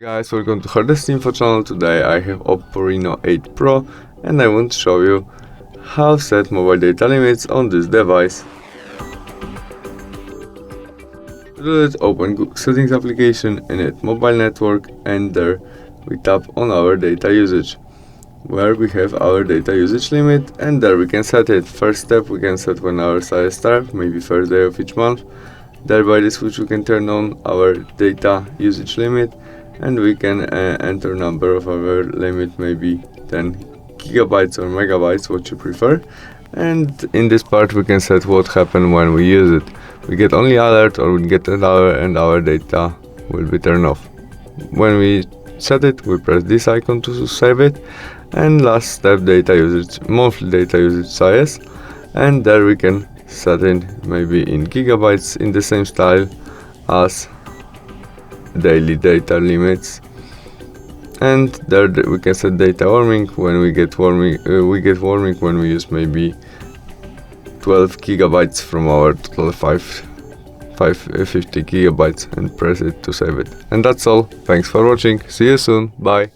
Guys, welcome to HardReset.Info channel. Today I have OPPO Reno 8 Pro and I want to show you how to set mobile data limits on this device. To do it, open Google Settings application and at Mobile Network, and there we tap on our data usage, where we have our data usage limit, and there we can set it. First step, we can set when our sale starts, maybe first day of each month. There by this switch we can turn on our data usage limit, and we can enter number of our limit, maybe 10 gigabytes or megabytes, what you prefer. And in this part we can set what happens when we use it. We get only alert, or we get an alert and our data will be turned off. When we set it, we press this icon to save it. And last step, data usage, monthly data usage size, and there we can set it maybe in gigabytes in the same style as daily data limits. And there we can set data warming. When we get warming, when we use maybe 12 gigabytes from our total 550 gigabytes, and press it to save it. And that's all. Thanks for watching. See you soon. Bye.